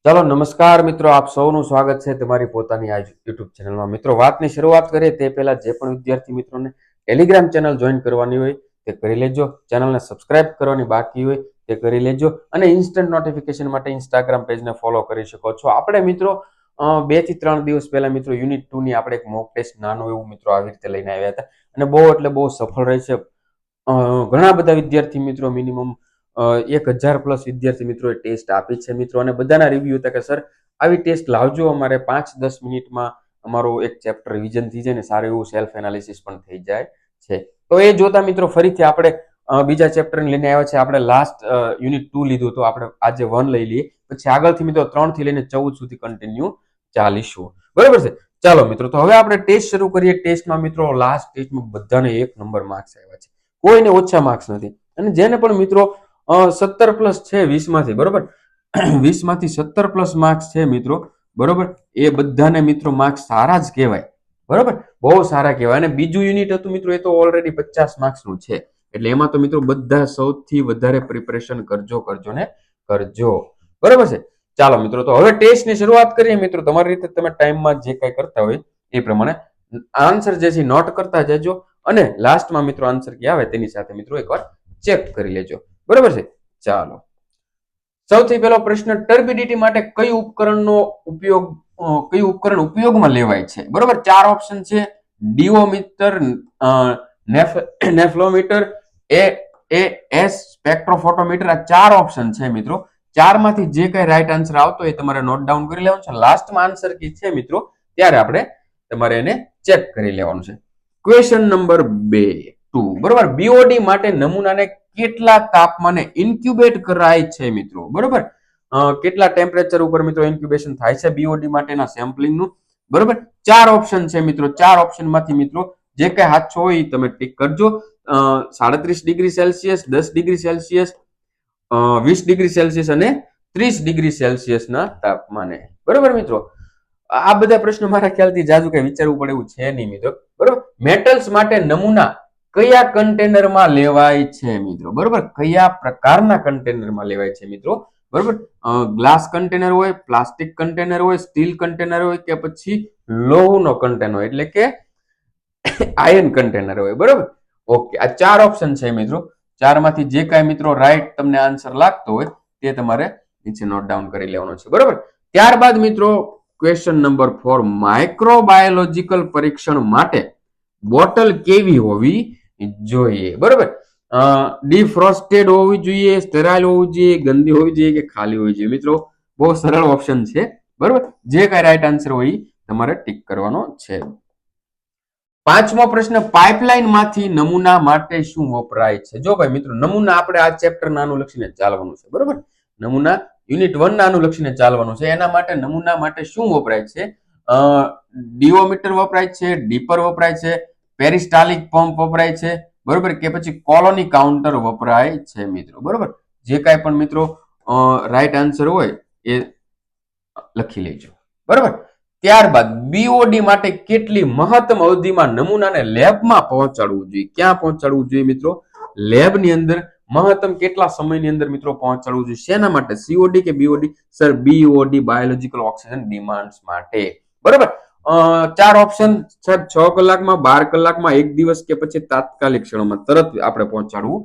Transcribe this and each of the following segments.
ચાલો નમસ્કાર મિત્રો, આપ સૌનું સ્વાગત છે તમારી પોતાની આ યુટ્યુબ ચેનલમાં. મિત્રો, વાતની શરૂઆત કરીએ તે પહેલા જે પણ વિદ્યાર્થી મિત્રોને ટેલિગ્રામ ચેનલ જોઈન કરવાની હોય તે કરી લેજો. ચેનલને સબસ્ક્રાઇબ કરવાની બાકી હોય તે કરી લેજો અને ઇન્સ્ટન્ટ નોટિફિકેશન માટે ઇન્સ્ટાગ્રામ પેજને ફોલો કરી શકો છો. આપણે મિત્રો 2 થી 3 દિવસ પહેલા મિત્રો યુનિટ 2 ની આપણે એક મોક ટેસ્ટ નાનું એવું મિત્રો આવી રીતે લઈને આવ્યા હતા અને બહુ સફળ રહી છે. ઘણા બધા વિદ્યાર્થી મિત્રો મિનિમમ 1000 પ્લસ વિદ્યાર્થી મિત્રોએ ટેસ્ટ આપી છે મિત્રો, અને બધાના રિવ્યુ હતા કે સર આવી ટેસ્ટ લાવજો, અમારે 5-10 મિનિટમાં અમારું એક ચેપ્ટર રિવિઝન થઈ જાય ને સારું એવું સેલ્ફ એનાલિસિસ પણ થઈ જાય છે. તો એ જોતા મિત્રો ફરીથી આપણે બીજા ચેપ્ટરને લઈને આવ્યા છે. આપણે લાસ્ટ યુનિટ 2 લીધું તો આપણે આજે 1 લઈ લઈએ, પછી આગળથી મિત્રો 3 થી લઈને 14 સુધી કન્ટિન્યુ ચાલીશું. બરાબર છે? ચાલો મિત્રો, તો હવે આપણે ટેસ્ટ શરૂ કરીએ. ટેસ્ટમાં મિત્રો લાસ્ટ ટેસ્ટમાં બધાને 1 નંબર માર્ક્સ આવ્યા છે, કોઈને ઓછા માર્ક્સ નથી. અને જેને પણ મિત્રો 17 પ્લસ છે 20 માંથી, બરોબર, 20 માંથી 17 પ્લસ માર્ક્સ છે મિત્રો, બરોબર, એ બધાને મિત્રો માર્ક્સ સારા જ કહેવાય. બરોબર, બહુ સારા કહેવાય. અને બીજું યુનિટ હતું મિત્રો, એ તો ઓલરેડી 50 માર્ક્સ નું છે, એટલે એમાં તો મિત્રો બધા સૌથી વધારે પ્રિપરેશન કરજો ને કરજો. બરોબર છે? ચાલો મિત્રો, તો હવે ટેસ્ટની શરૂઆત કરીએ મિત્રો. તમારી રીતે તમે ટાઈમમાં જે કઈ કરતા હોય એ પ્રમાણે આન્સર જે છે નોટ કરતા જજો, અને લાસ્ટમાં મિત્રો આન્સર કે આવે તેની સાથે મિત્રો એકવાર ચેક કરી લેજો. બરોબર છે? ચાલો, સૌથી પહેલો પ્રશ્ન, ટર્બિડિટી માટે કયું ઉપકરણ ઉપયોગમાં લેવાય છે? બરોબર, 4 ઓપ્શન છે: ડીઓમીટર, નેફ્લોમીટર, એએએસ, સ્પેક્ટ્રોફોટોમીટર. આ 4 ઓપ્શન છે મિત્રો. 4 માંથી જે કઈ રાઈટ આન્સર આવતો એ તમારે નોટ ડાઉન કરી લેવાનું છે. લાસ્ટમાં આન્સર કી છે મિત્રો, ત્યારે આપણે તમારે એને ચેક કરી લેવાનું છે. Question number 2. બરોબર, બીઓડી માટે નમૂનાને કેટલા તાપમાને ઇન્ક્યુબેટ કરાય છે મિત્રો? બરોબર, કેટલા ટેમ્પરેચર ઉપર મિત્રો ઇન્ક્યુબેશન થાય છે બીઓડી માટેના સેમ્પલિંગનું? બરોબર, 4 ઓપ્શન છે મિત્રો. 4 ઓપ્શન માંથી મિત્રો જે કઈ સાચો હોય એ તમે ટીક કરજો. 37 degree Celsius, 10 degree Celsius, 20 degree Celsius અને 30 ડિગ્રી સેલ્સિયસ ના તાપમાને. બરોબર મિત્રો, આ બધા પ્રશ્નો મારા ખ્યાલથી જાજુ કઈ વિચારવું પડે એવું છે નહીં મિત્રો. બરોબર, મેટલ્સ માટે નમૂના કયા કન્ટેનરમાં લેવાય છે મિત્રો? બરોબર, કયા પ્રકારના કન્ટેનરમાં લેવાય છે મિત્રો? બરોબર, ગ્લાસ કન્ટેનર હોય, પ્લાસ્ટિક કન્ટેનર હોય, સ્ટીલ કન્ટેનર હોય કે પછી લોહનો કન્ટેનર હોય, એટલે કે આયર્ન કન્ટેનર હોય. બરોબર, ઓકે, આ 4 ઓપ્શન છે મિત્રો. 4 માંથી જે કાંઈ મિત્રો રાઈટ તમને આન્સર લાગતો હોય તે તમારે નીચે નોટ ડાઉન કરી લેવાનો છે. બરોબર, ત્યારબાદ મિત્રો ક્વેશ્ચન નંબર 4, માઇક્રોબાયોલોજીકલ પરીક્ષણ માટે બોટલ કેવી હોવી જોઈએ? બરોબર, ડિફ્રોસ્ટેડ હોવી જોઈએ, સ્ટેરાઇલ હોવી જોઈએ, ગંદી હોવી જોઈએ કે ખાલી હોવી જોઈએ? મિત્રો બહુ સરળ ઓપ્શન છે. બરોબર, જે કઈ રાઈટ આન્સર હોય તમારે ટીક કરવાનો છે. 5મો પ્રશ્ન, પાઇપલાઇન માંથી નમૂના માટે શું વપરાય છે? જો ભાઈ મિત્રો, નમૂના આપણે આ ચેપ્ટર નાનું લખીને ચાલવાનું છે. બરોબર, નમૂના યુનિટ 1 નાનું લખીને ચાલવાનું છે. એના માટે નમૂના માટે શું વપરાય છે? ડીઓમીટર વપરાય છે, ડીપર વપરાય છે, પેરિસ્ટાલિક પંપ વપરાય છે, બરોબર, કે પછી કોલોની કાઉન્ટર વપરાય છે મિત્રો? બરોબર, જે કાંઈ પણ મિત્રો રાઈટ આન્સર હોય એ લખી લેજો. બરોબર, ત્યારબાદ બીઓડી માટે કેટલી મહત્તમ અવધિમાં નમૂનાને લેબમાં પહોંચાડવું જોઈએ? ક્યાં પહોંચાડવું જોઈએ મિત્રો? લેબની અંદર મહત્તમ કેટલા સમયની અંદર મિત્રો પહોંચાડવું જોઈએ? શેના માટે? સીઓડી કે BOD? Sir, BOD, biological oxygen demands માટે. બરોબર, 4 ઓપ્શન છે: 6 કલાકમાં, 12 કલાકમાં, 1 દિવસ કે પછી તાત્કાલિક ક્ષણોમાં. તરત આપણે પહોંચાડવું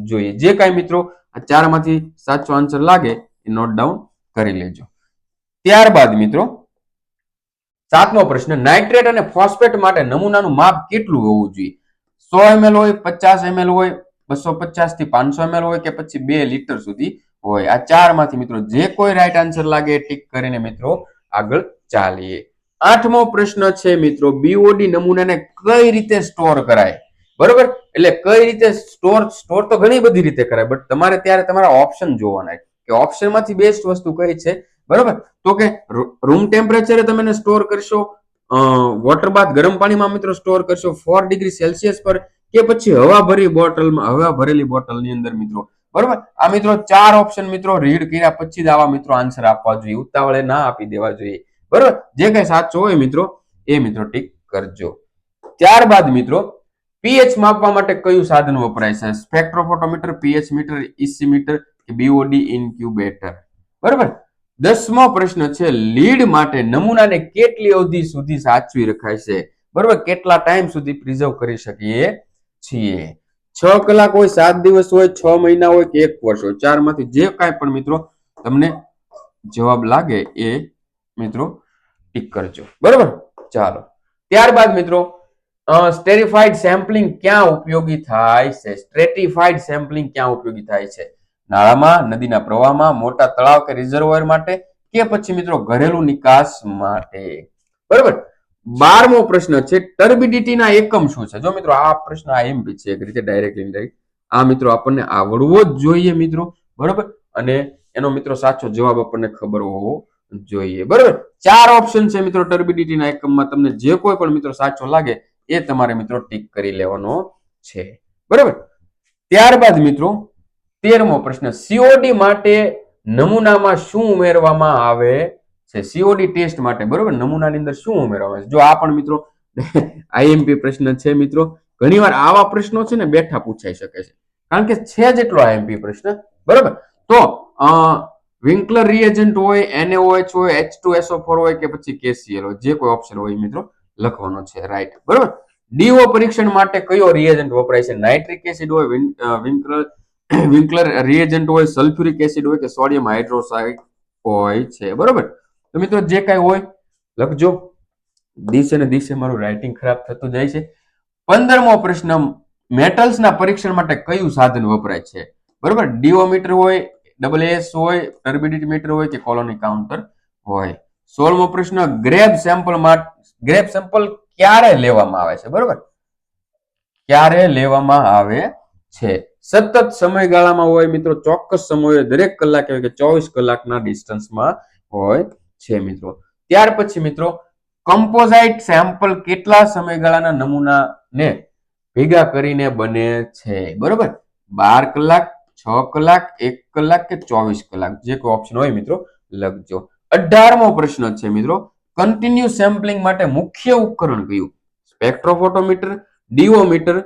જોઈએ. જે કાંઈ મિત્રો આ 4 માંથી સાચો આન્સર લાગે એ નોટ ડાઉન કરી લેજો. ત્યારબાદ મિત્રો 7મો પ્રશ્ન, નાઇટ્રેટ અને ફોસ્ફેટ માટે નમૂનાનું માપ કેટલું હોવું જોઈએ? 100 ml હોય, 50 ml હોય, 250 થી 500 ml હોય કે પછી 2 લિટર સુધી હોય? આ 4 માંથી મિત્રો જે કોઈ રાઈટ આન્સર લાગે ટીક કરીને મિત્રો આગળ ચાલીએ. 8મો પ્રશ્ન છે મિત્રો, બીઓડી નમૂનાને કઈ રીતે સ્ટોર કરાય? બરોબર, એટલે કઈ રીતે સ્ટોર તો ઘણી બધી રીતે કરાય, બટ તમારે ત્યારે તમારા ઓપ્શન જોવાના કે ઓપ્શન માંથી બેસ્ટ વસ્તુ કઈ છે. બરોબર, તો કે રૂમ ટેમ્પરેચરે તમે સ્ટોર કરશો, વોટર બાથ ગરમ પાણીમાં મિત્રો સ્ટોર કરશો 4 ડિગ્રી સેલ્સિયસ પર, કે પછી હવા ભરેલી બોટલની અંદર મિત્રો? બરોબર, આ મિત્રો 4 ઓપ્શન મિત્રો રીડ કર્યા પછી જ આવા મિત્રો આન્સર આપવા જોઈએ, ઉતાવળે ના આપી દેવા જોઈએ. બરોબર, જે કઈ સાચો હોય મિત્રો એ મિત્રો ટીક કરજો. ત્યારબાદ મિત્રો પીએચ માપવા માટે કયું સાધન વપરાય છે? સ્પેક્ટ્રોફોટોમીટર, પીએચ મીટર, ઇસી મીટર કે બીઓડી ઇન્ક્યુબેટર? બરોબર, 10મો પ્રશ્ન છે, લીડ માટે નમૂનાને કેટલી અવધિ સુધી સાચવી રખાય છે? બરોબર, કેટલા ટાઈમ સુધી પ્રિઝર્વ કરી શકીએ છીએ? 6 કલાક હોય, 7 દિવસ હોય, 6 મહિના હોય કે 1 વર્ષ હોય, ચારમાંથી જે કાંઈ પણ મિત્રો તમને જવાબ લાગે એ મિત્રો ટીક કરજો. બરોબર, ચાલો. ત્યારબાદ મિત્રો સ્ટેરિફાઈડ સેમ્પલિંગ ક્યાં ઉપયોગી થાય છે? સ્ટ્રેટિફાઈડ સેમ્પલિંગ ક્યાં ઉપયોગી થાય છે? નાળામાં, નદીના પ્રવાહમાં, મોટા તળાવ કે રિઝર્વોયર માટે કે પછી મિત્રો ઘરેલું નિકાસ માટે? બરોબર. 12મો પ્રશ્ન છે, ટર્બિડિટીના એકમ શું છે? જો મિત્રો આ પ્રશ્ન આઈએમપી છે, એક રીતે ડાયરેક્ટલી આ મિત્રો આપણને આવડવો જ જોઈએ મિત્રો. બરોબર, અને એનો મિત્રો સાચો જવાબ આપણને ખબર હોવો જોઈએ. બરોબર, 4 ઓપ્શન છે મિત્રો ટર્બિડિટીના એકમમાં. તમને જે કોઈ પણ મિત્રો સાચો લાગે એ તમારે મિત્રો ટીક કરી લેવાનો છે. બરોબર. ત્યારબાદ મિત્રો 13મો પ્રશ્ન, સીઓડી માટે નમૂનામાં શું ઉમેરવામાં આવે છે? સીઓડી ટેસ્ટ માટે બરોબર નમૂનાની અંદર શું ઉમેરવામાં આવે છે? જો આ પણ મિત્રો આઈએમપી પ્રશ્ન છે મિત્રો. ઘણીવાર આવા પ્રશ્નો છે ને બેઠા પૂછાઈ શકે છે, કારણ કે છે જેટલો આઈએમપી પ્રશ્ન. બરોબર, તો વિન્કલર રિએજન્ટ હોય, NaOH હોય, H2SO4 હોય કે પછી KCl હોય, જે કોઈ ઓપ્શન હોય મિત્રો લખવાનો છે. રાઈટ. બરોબર. ડીઓ પરીક્ષણ માટે કયો રિએજન્ટ વપરાય છે? નાઇટ્રિક એસિડ હોય, વિન્કલર રિએજન્ટ હોય, સલ્ફ્યુરિક એસિડ હોય કે સોડિયમ હાઇડ્રોક્સાઇડ હોય છે? બરોબર, તો મિત્રો જે કાંઈ હોય લખજો. દિવસે ને દિવસે મારું રાઇટિંગ ખરાબ થતું જાય છે. 15મો પ્રશ્ન, મેટલ્સના પરીક્ષણ માટે કયું સાધન વપરાય છે? બરોબર, ડીઓમીટર હોય, AAS હોય, ટર્બિડિટી મીટર હોય કે કોલોની કાઉન્ટર હોય? 16મો પ્રશ્ન, ગ્રેબ સેમ્પલ ક્યારે લેવામાં આવે છે? બરોબર, ક્યારે લેવામાં આવે છે? સતત સમયગાળામાં હોય મિત્રો, ચોક્કસ સમય, દરેક કલાકે હોય કે 24 કલાકના ડિસ્ટન્સમાં હોય છે મિત્રો. ત્યાર પછી મિત્રો કમ્પોઝાઇટ સેમ્પલ કેટલા સમયગાળાના નમૂનાને ભેગા કરીને બને છે? બરોબર, 12 કલાક, 6 કલાક, 1 કલાક કે 24 કલાક, જે કોઈ ઓપ્શન હોય મિત્રો લખજો. 18મો પ્રશ્ન છે મિત્રો, કન્ટિન્યુ સેમ્પલિંગ માટે મુખ્ય ઉપકરણ કયું? સ્પેક્ટ્રોફોટોમીટર, ડીઓમીટર,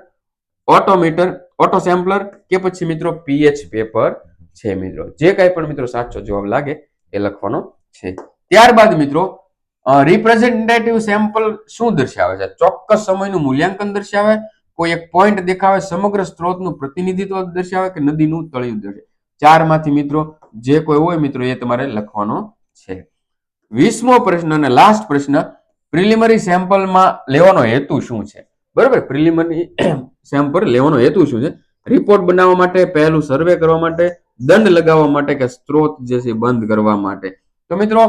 ઓટોમીટર, ઓટો સેમ્પલર કે પછી મિત્રો પીએચ પેપર છે મિત્રો. જે કાંઈ પણ મિત્રો સાચો જવાબ લાગે એ લખવાનો છે. ત્યારબાદ મિત્રો રિપ્રેઝેન્ટેટિવ સેમ્પલ શું દર્શાવે છે? ચોક્કસ સમયનું મૂલ્યાંકન દર્શાવે, કોઈ એક પોઈન્ટ દેખાવે, સમગ્ર સ્ત્રોતનું પ્રતિનિધિત્વ દર્શાવે કે નદીનું તળિયું દર્શાવે? ચારમાંથી મિત્રો જે કોઈ હોય મિત્રો એ તમારે લખવાનો છે. 20મો પ્રશ્ન અને લાસ્ટ પ્રશ્ન, પ્રિલિમરી સેમ્પલમાં લેવાનો હેતુ શું છે? બરોબર, પ્રિલિમરી સેમ્પલ લેવાનો હેતુ શું છે? રિપોર્ટ બનાવવા માટે, પહેલું સર્વે કરવા માટે, દંડ લગાવવા માટે કે સ્ત્રોત જે છે બંધ કરવા માટે? તો મિત્રો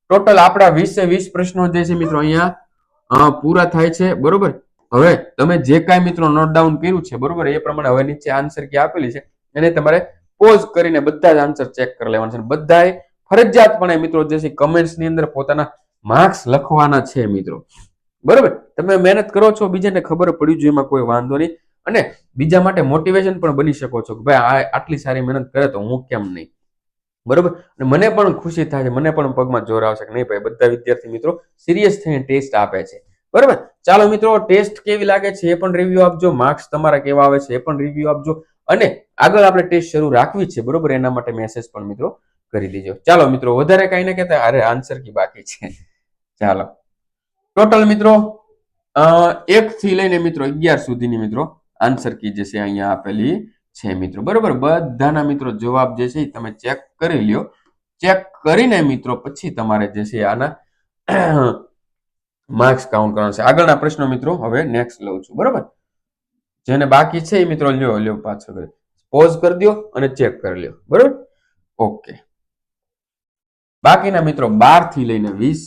ટોટલ આપણા 20 પ્રશ્નો જે છે મિત્રો અહીંયા પૂરા થાય છે. બરોબર, હવે તમે જે કાંઈ મિત્રો નોટ ડાઉન કર્યું છે બરોબર એ પ્રમાણે હવે નીચે આન્સર કી આપેલી છે એને તમારે પોઝ કરીને બધા જ આન્સર ચેક કરી લેવાના છે. બધાએ ફરજિયાતપણે મિત્રો જે છે કમેન્ટ્સ ની અંદર પોતાના માર્ક્સ લખવાના છે મિત્રો. બરોબર, તમે મહેનત કરો છો, બીજાને ખબર પડવી જોઈએ, એમાં કોઈ વાંધો નહીં, અને બીજા માટે મોટિવેશન પણ બની શકો છો કે ભાઈ આટલી સારી મહેનત કરે તો હું કેમ નહીં. બરોબર, અને મને પણ ખુશી થાય છે, મને પણ પગમાં જોર આવશે કે નહીં ભાઈ બધા વિદ્યાર્થી મિત્રો સિરિયસ થઈને ટેસ્ટ આપે છે. બરોબર, ચાલો મિત્રો ટેસ્ટ કેવી લાગે છે એ પણ રિવ્યુ આપજો, માર્ક્સ તમારા કેવા આવે છે એ પણ રિવ્યુ આપજો, અને આગળ આપણે ટેસ્ટ શરૂ રાખવી છે બરોબર એના માટે મેસેજ પણ મિત્રો કરી દેજો. ચાલો મિત્રો વધારે કઈ ના કહેતા, અરે આન્સર કી બાકી છે. ચાલો ટોટલ મિત્રો 1 થી લઈને મિત્રો 11 સુધીની મિત્રો આન્સર કી જે છે અહીંયા આપેલી છે મિત્રો. બરોબર, બધાના મિત્રો જવાબ જે છે તમે ચેક કરી લ્યો. ચેક કરીને મિત્રો પછી તમારે જે છે આના માર્ક્સ કાઉન્ટ કરવાના છે. આગળના પ્રશ્નો મિત્રો હવે નેક્સ્ટ લઉં છું. બરોબર, જેને બાકી છે એ મિત્રો લ્યો પાછળ પોઝ કરી દો અને ચેક કરી લ્યો. બરોબર, ઓકે. બાકીના મિત્રો 12 થી લઈને 20.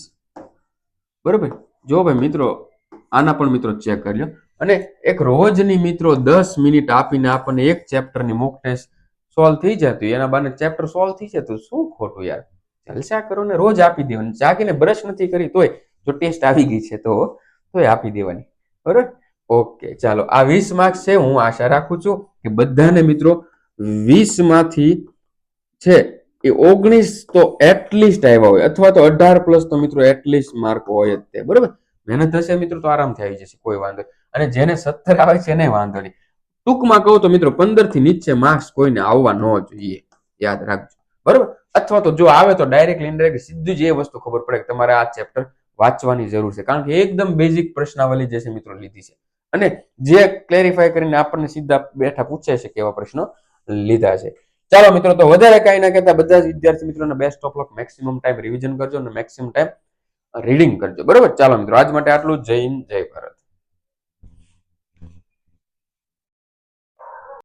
બરોબર, જો ભાઈ મિત્રો આના પણ મિત્રો ચેક કરી લો, અને એક રોજની મિત્રો 10 મિનિટ આપીને આપણને એક ચેપ્ટરની મોક ટેસ્ટ સોલ્વ થઈ જતું, એના બાને ચેપ્ટર સોલ્વ થઈ જતું, શું ખોટું યાર. જલસા કરો ને રોજ આપી દેવાની, જાગીને બ્રશ નથી કરી તોય જો ટેસ્ટ આવી ગઈ છે તોય આપી દેવાની. બરોબર, ઓકે. ચાલો આ 20 માર્ક્સ છે. હું આશા રાખું છું કે બધાને મિત્રો 20 માંથી છે એ 19 તો એટલીસ્ટ આવ્યા હોય, અથવા તો 18 પ્લસ તો મિત્રો એટલીસ્ટ માર્ક હોય જ તે. બરોબર, મહેનત હશે મિત્રો તો આરામથી આવી જશે, કોઈ વાંધો. અને જેને 17 આવે છે એને વાંધો નહીં. ટૂંકમાં કહું તો મિત્રો 15 થી નીચે માર્ક્સ કોઈને આવવા ન જોઈએ, યાદ રાખજો. બરોબર, અથવા તો જો આવે તો ડાયરેક્ટ ઇનડાયરેક્ટ સીધું જ એ વસ્તુ ખબર પડે કે તમારે આ ચેપ્ટર વાંચવાની જરૂર છે, કારણ કે એકદમ બેઝિક પ્રશ્નાવલી જે છે મિત્રો લીધી છે અને જે ક્લેરિફાય કરીને આપણને સીધા બેઠા પૂછે છે કે એવા પ્રશ્નો લીધા છે. ચાલો મિત્રો, તો વધારે કઈ ના કહેતા બધા જ વિદ્યાર્થી મિત્રોને best of luck, maximum time revision કરજો અને મેક્સિમમ ટાઈમ રીડિંગ કરજો. બરોબર, ચાલો મિત્રો, આજ માટે આટલું જ. જય હિન્દ, જય ભારત.